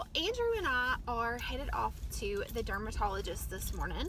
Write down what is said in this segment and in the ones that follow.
So Andrew and I are headed off to the dermatologist this morning,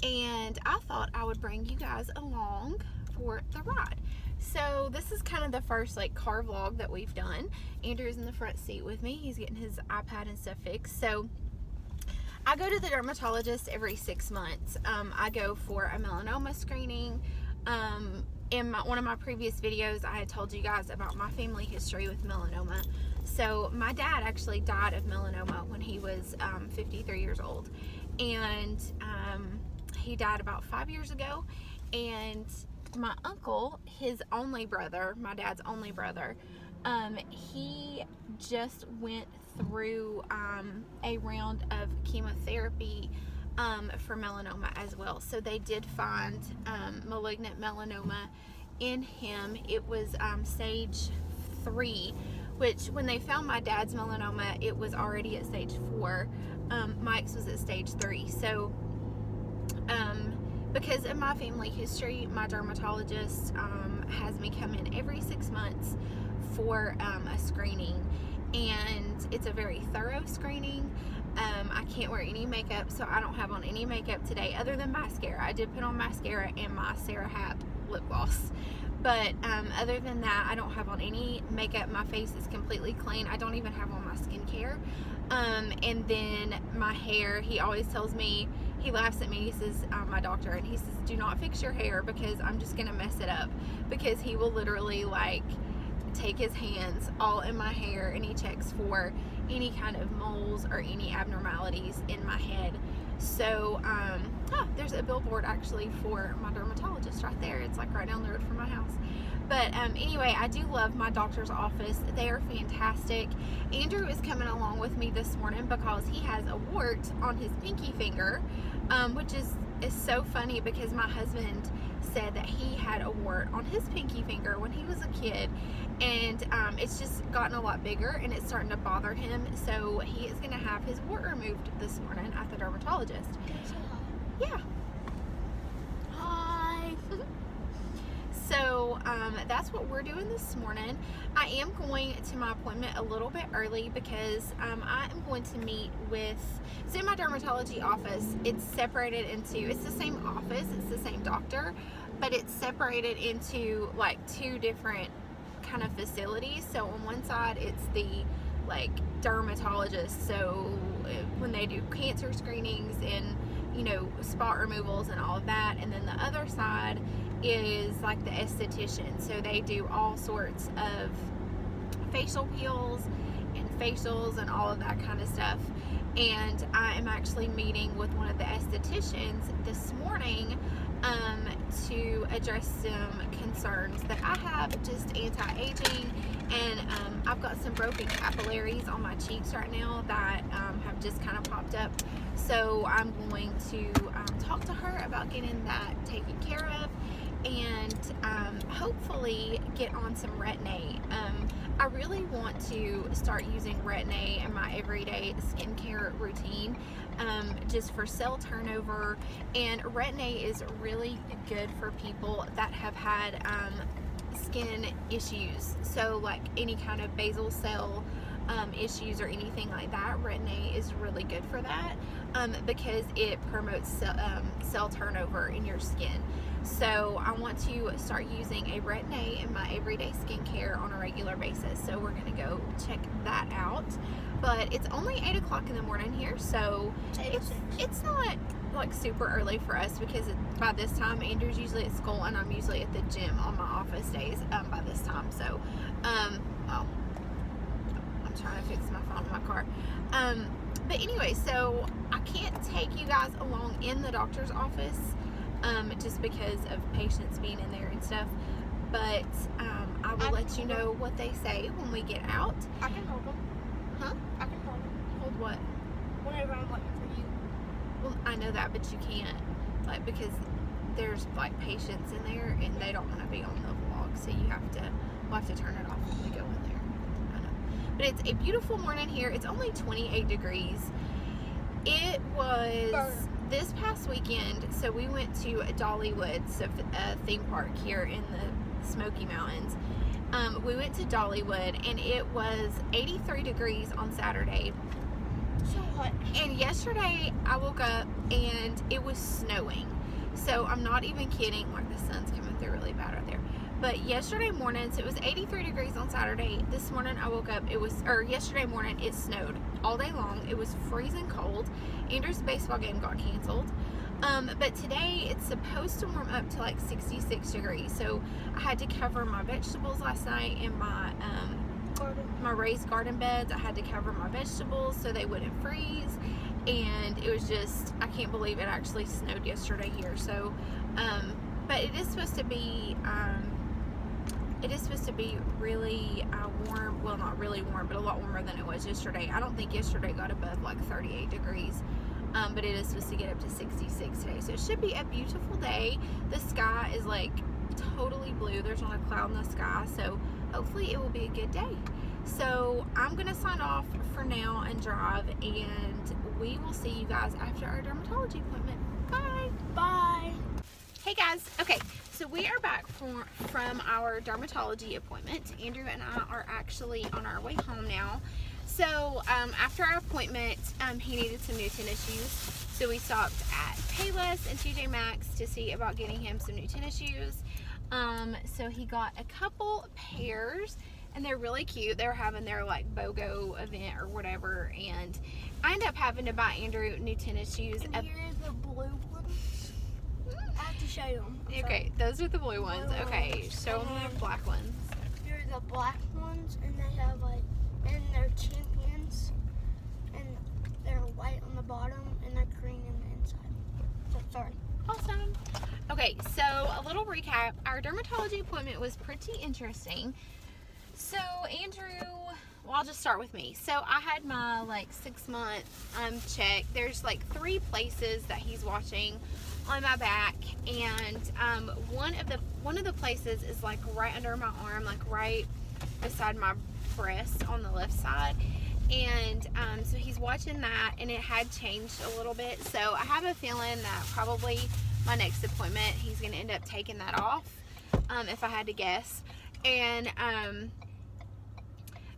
and I thought I would bring you guys along for the ride. So this is kind of the first car vlog that we've done. Andrew's in the front seat with me. He's getting his iPad and stuff fixed. So I go to the dermatologist every 6 months. I go for a melanoma screening. In one of my previous videos, I had told you guys about my family history with melanoma. So my dad actually died of melanoma when he was 53 years old, and he died about 5 years ago. And my uncle, his only brother, my dad's only brother, he just went through a round of chemotherapy for melanoma as well. So they did find malignant melanoma in him. It was stage 3, which when they found my dad's melanoma, it was already at stage 4. Mike's was at stage 3. So because of my family history, my dermatologist has me come in every 6 months for a screening, and it's a very thorough screening. I can't wear any makeup, so I don't have on any makeup today other than mascara. I did put on mascara and my Sarah Hap lip gloss, but other than that, I don't have on any makeup. My face is completely clean. I don't even have on my skincare. And then my hair, he always tells me, he laughs at me, he says, my doctor, and he says, do not fix your hair because I'm just gonna mess it up, because he will literally take his hands all in my hair and he checks for any kind of moles or any abnormalities in my head. So there's a billboard actually for my dermatologist right there. It's right down the road from my house. But anyway, I do love my doctor's office. They are fantastic. Andrew is coming along with me this morning because he has a wart on his pinky finger, which is so funny because my husband said that he had a wart on his pinky finger when he was a kid, and it's just gotten a lot bigger and it's starting to bother him. So he is going to have his wart removed this morning at the dermatologist. Yeah. Hi. So that's what we're doing this morning. I am going to my appointment a little bit early because I am going to meet with, so in my dermatology office, it's separated into, it's the same office, it's the same doctor, but it's separated into 2 different kind of facilities. So on one side, it's the dermatologist, so when they do cancer screenings and spot removals and all of that, and then the other side is the esthetician, so they do all sorts of facial peels and facials and all of that kind of stuff. And I am actually meeting with one of the estheticians this morning to address some concerns that I have, just anti-aging, and I've got some broken capillaries on my cheeks right now that have just kind of popped up. So I'm going to talk to her about getting that taken care of, and hopefully get on some Retin-A. I really want to start using Retin-A in my everyday skincare routine, just for cell turnover. And Retin-A is really good for people that have had skin issues, so any kind of basal cell issues or anything like that. Retin-A is really good for that because it promotes cell turnover in your skin. So I want to start using a Retin-A in my everyday skincare on a regular basis. So we're going to go check that out. But it's only 8 o'clock in the morning here, so it's not super early for us because by this time Andrew's usually at school and I'm usually at the gym on my office days by this time. So I'm trying to fix my phone in my car. But anyway, so I can't take you guys along in the doctor's office just because of patients being in there and stuff, but I will let you know what they say when we get out. I can hold them. Huh? I can hold them. Hold what? Whenever I'm waiting for you. Well, I know that, but you can't, because there's patients in there and they don't want to be on the vlog, so we'll have to turn it off when we go in there. I know. But it's a beautiful morning here. It's only 28 degrees. It was this past weekend, so we went to Dollywood, a theme park here in the Smoky Mountains. We went to Dollywood and it was 83 degrees on Saturday So hot. And yesterday I woke up and it was snowing. So I'm not even kidding. Like, the sun's coming through really bad right there. But yesterday morning, so it was 83 degrees on Saturday. This morning I woke up, yesterday morning it snowed all day long. It was freezing cold. Andrew's baseball game got canceled. But today it's supposed to warm up to like 66 degrees. So I had to cover my vegetables last night in my raised garden beds. I had to cover my vegetables so they wouldn't freeze. And it was just, I can't believe it actually snowed yesterday here. So, but it is supposed to be, really warm. Well, not really warm, but a lot warmer than it was yesterday. I don't think yesterday got above like 38 degrees. But it is supposed to get up to 66 today. So it should be a beautiful day. The sky is like totally blue. There's not a cloud in the sky. So hopefully it will be a good day. So I'm going to sign off for now and drive. And we will see you guys after our dermatology appointment. Bye. Bye. Hey guys. Okay. So we are back from our dermatology appointment. Andrew and I are actually on our way home now. So after our appointment, he needed some new tennis shoes. So we stopped at Payless and TJ Maxx to see about getting him some new tennis shoes. So he got a couple pairs, and they're really cute. They were having their like BOGO event or whatever, and I ended up having to buy Andrew new tennis shoes. And here's the blue ones. I have to show you them. Okay, those are the blue ones. Okay, show them the black ones. Here are the black ones, and they have like, and they're champions, and they're white on the bottom, and they're green on the inside. So, sorry. Awesome. Okay, so a little recap. Our dermatology appointment was pretty interesting. So Andrew, well, I'll just start with me. So I had my like 6-month check. There's like 3 places that he's watching on my back, and one of the places is like right under my arm, like right beside my breast on the left side. And so he's watching that, and it had changed a little bit. So I have a feeling that probably my next appointment he's going to end up taking that off, if I had to guess. And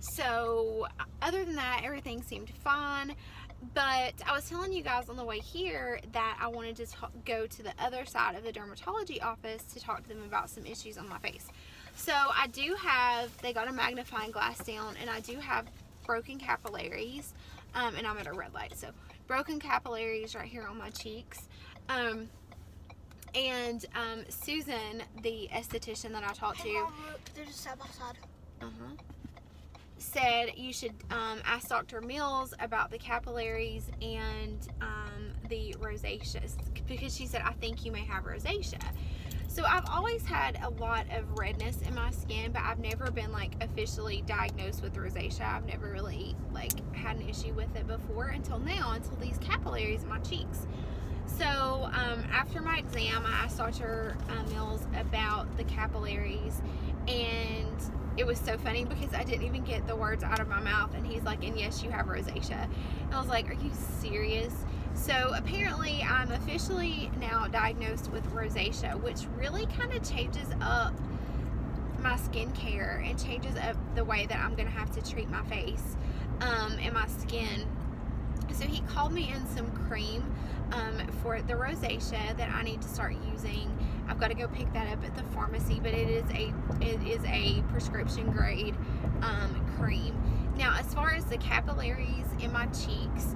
so other than that, everything seemed fine. But I was telling you guys on the way here that I wanted to go to the other side of the dermatology office to talk to them about some issues on my face. So I do have, they got a magnifying glass down, and I do have broken capillaries, and I'm at a red light, so broken capillaries right here on my cheeks. Susan, the esthetician that I talked to, Mom, look, they're just side by side. said you should ask Dr. Mills about the capillaries and the rosacea, because she said, I think you may have rosacea. So I've always had a lot of redness in my skin, but I've never been like officially diagnosed with rosacea. I've never really like had an issue with it before until now, until these capillaries in my cheeks. So after my exam, I asked Dr. Mills about the capillaries, and it was so funny because I didn't even get the words out of my mouth, and he's like, and yes, you have rosacea. And I was like, are you serious? So apparently I'm officially now diagnosed with rosacea, which really kind of changes up my skincare and changes up the way that I'm going to have to treat my face and my skin. So he called me in some cream for the rosacea that I need to start using. I've got to go pick that up at the pharmacy, but it is a prescription grade cream. Now, as far as the capillaries in my cheeks,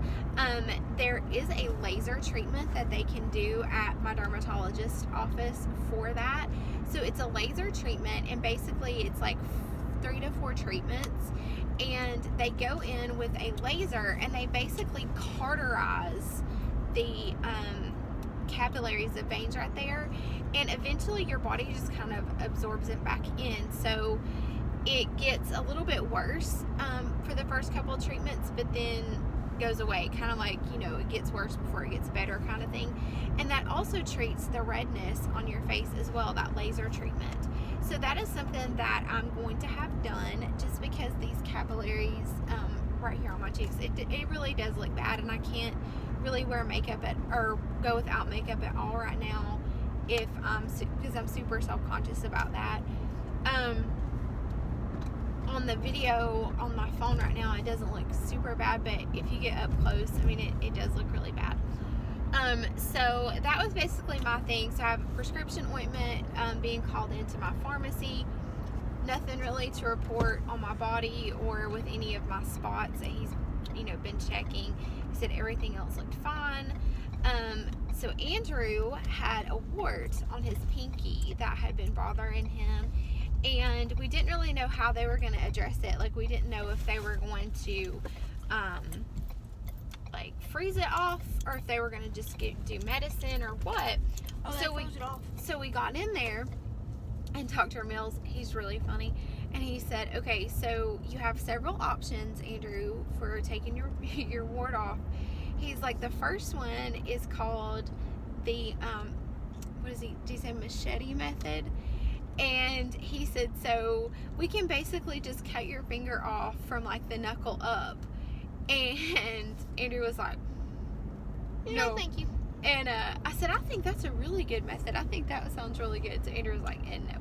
there is a laser treatment that they can do at my dermatologist office for that. So it's a laser treatment, and basically it's like 3 to 4 treatments, and they go in with a laser and they basically cauterize the capillaries, the veins right there, and eventually your body just kind of absorbs it back in. So it gets a little bit worse for the first couple of treatments, but then goes away, kind of like, you know, it gets worse before it gets better kind of thing. And that also treats the redness on your face as well, that laser treatment. So that is something that I'm going to have done, just because these capillaries right here on my cheeks, it really does look bad, and I can't really wear makeup or go without makeup at all right now, because I'm super self-conscious about that. On the video on my phone right now, I it doesn't look super bad, but if you get up close, I mean, it does look really bad. So that was basically my thing. So I have a prescription ointment being called into my pharmacy. Nothing really to report on my body or with any of my spots that he's, been checking. He said everything else looked fine. So Andrew had a wart on his pinky that had been bothering him, and we didn't really know how they were going to address it. Like, we didn't know if they were going to freeze it off, or if they were going to just do medicine or what. So we got in there, and Dr. Mills, he's really funny, and he said, okay, so you have several options, Andrew, for taking your wart off. He's like, the first one is called the did he say machete method? And he said, so we can basically just cut your finger off from like the knuckle up. And Andrew was like, no, thank you. And I said, I think that's a really good method. I think that sounds really good. So Andrew was like, and no.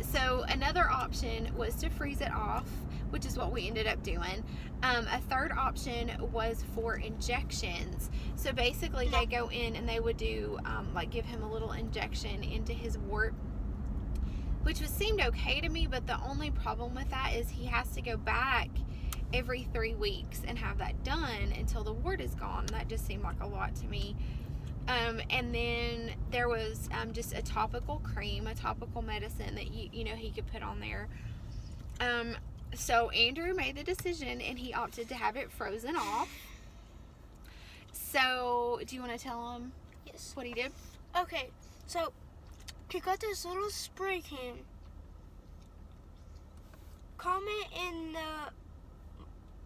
So another option was to freeze it off, which is what we ended up doing. A third option was for injections. So basically they go in and they would do, give him a little injection into his wart, which seemed okay to me, but the only problem with that is he has to go back every 3 weeks and have that done until the wart is gone. That just seemed like a lot to me. And then there was just a topical cream, a topical medicine that he could put on there. So Andrew made the decision and he opted to have it frozen off. So do you want to tell him what he did? Okay, so he got this little spray can. Comment in the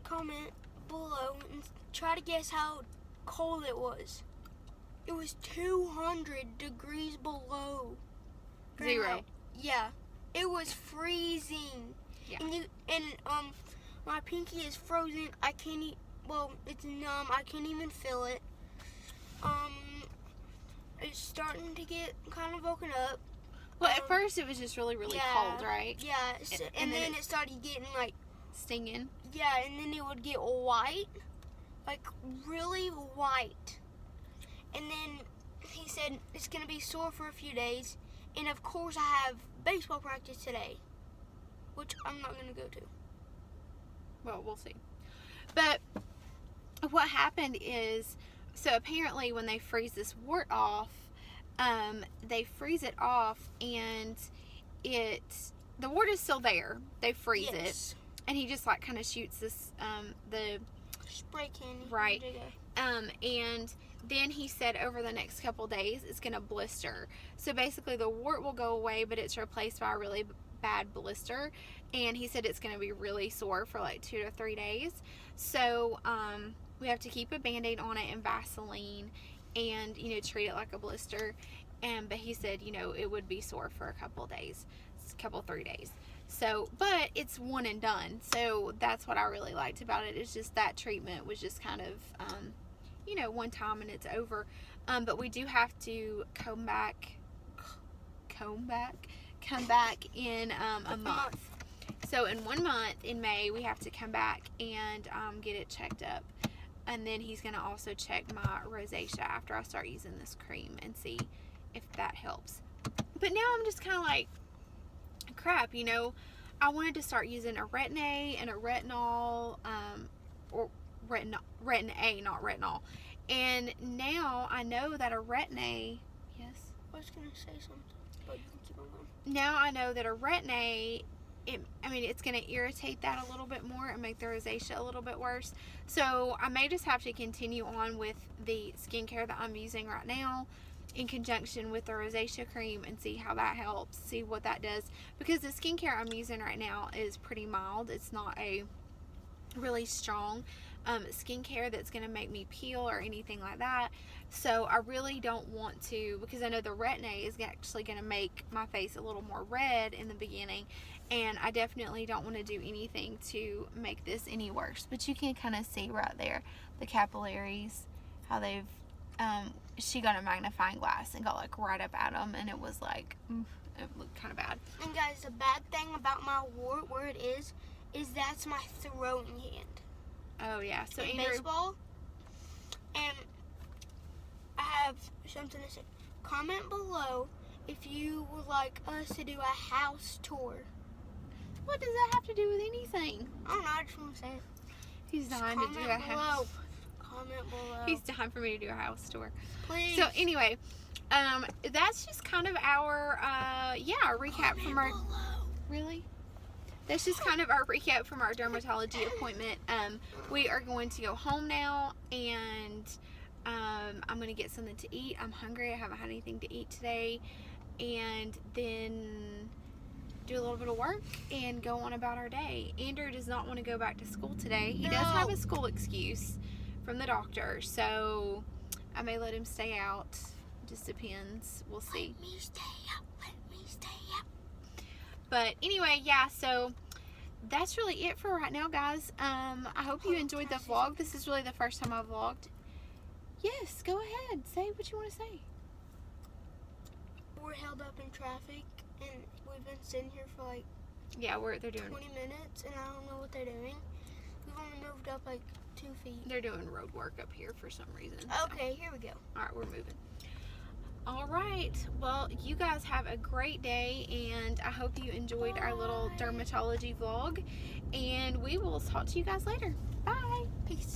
comment below and try to guess how cold it was. It was 200 degrees below. Zero. Yeah, it was freezing. Yeah. And my pinky is frozen. I can't it's numb. I can't even feel it. It's starting to get kind of woken up. Well, at first it was just really, really cold, right? Yeah, and then it started getting like stinging. Yeah, and then it would get white, like really white. And then he said it's going to be sore for a few days. And of course I have baseball practice today, which I'm not going to go to. Well, we'll see. But what happened is, so apparently when they freeze this wart off, they freeze it off and the wart is still there. They freeze it. And he just like kind of shoots this, the spray can. Right. And then he said over the next couple days it's going to blister. So basically the wart will go away, but it's replaced by a really bad blister. And he said it's going to be really sore for like 2 to 3 days. So we have to keep a Band-Aid on it and Vaseline and, treat it like a blister. But he said, it would be sore for a couple days, 3 days. So, but it's one and done. So that's what I really liked about it. It's just that treatment was just kind of, one time and it's over. But we do have to come back in a month. So in 1 month, in May, we have to come back and get it checked up. And then he's going to also check my rosacea after I start using this cream and see if that helps. But now I'm just kind of like, crap, I wanted to start using a Retin-A and a retinol, or Retin-A, not retinol. And now I know that a Retin-A, yes? I was going to say something, but you can keep on going. Now I know that a Retin-A, it's going to irritate that a little bit more and make the rosacea a little bit worse. So I may just have to continue on with the skincare that I'm using right now in conjunction with the rosacea cream and see how that helps, see what that does. Because the skincare I'm using right now is pretty mild. It's not a really strong skincare that's going to make me peel or anything like that. So I really don't want to, because I know the Retin-A is actually going to make my face a little more red in the beginning, and I definitely don't want to do anything to make this any worse. But you can kind of see right there the capillaries, how they've she got a magnifying glass and got like right up at them, and it was like it looked kind of bad. And guys, the bad thing about my wart where it is is that's my throwing hand. Oh yeah. So In Andrew, baseball. And I have something to say. Comment below if you would like us to do a house tour. what does that have to do with anything? I don't know, I just want to say it. He's Just dying to do a comment house. below. Comment below. He's dying for me to do a house tour. Please. So anyway, that's just kind of our our recap from our. below. Really? That's just kind of our recap from our dermatology appointment. We are going to go home now, and I'm going to get something to eat. I'm hungry. I haven't had anything to eat today. And then do a little bit of work and go on about our day. Andrew does not want to go back to school today. He does have a school excuse from the doctor, so I may let him stay out. Just depends. We'll see. Let me stay up. Let me stay up. But anyway, yeah, so that's really it for right now, guys. I hope you enjoyed the vlog. This is really the first time I've vlogged. Yes, go ahead. Say what you want to say. We're held up in traffic, and we've been sitting here for like Yeah, they're doing 20 minutes, and I don't know what they're doing. We've only moved up like 2 feet. They're doing road work up here for some reason. So. Okay, here we go. All right, we're moving. All right. Well, you guys have a great day, and I hope you enjoyed our little dermatology vlog. And we will talk to you guys later. Bye. Peace.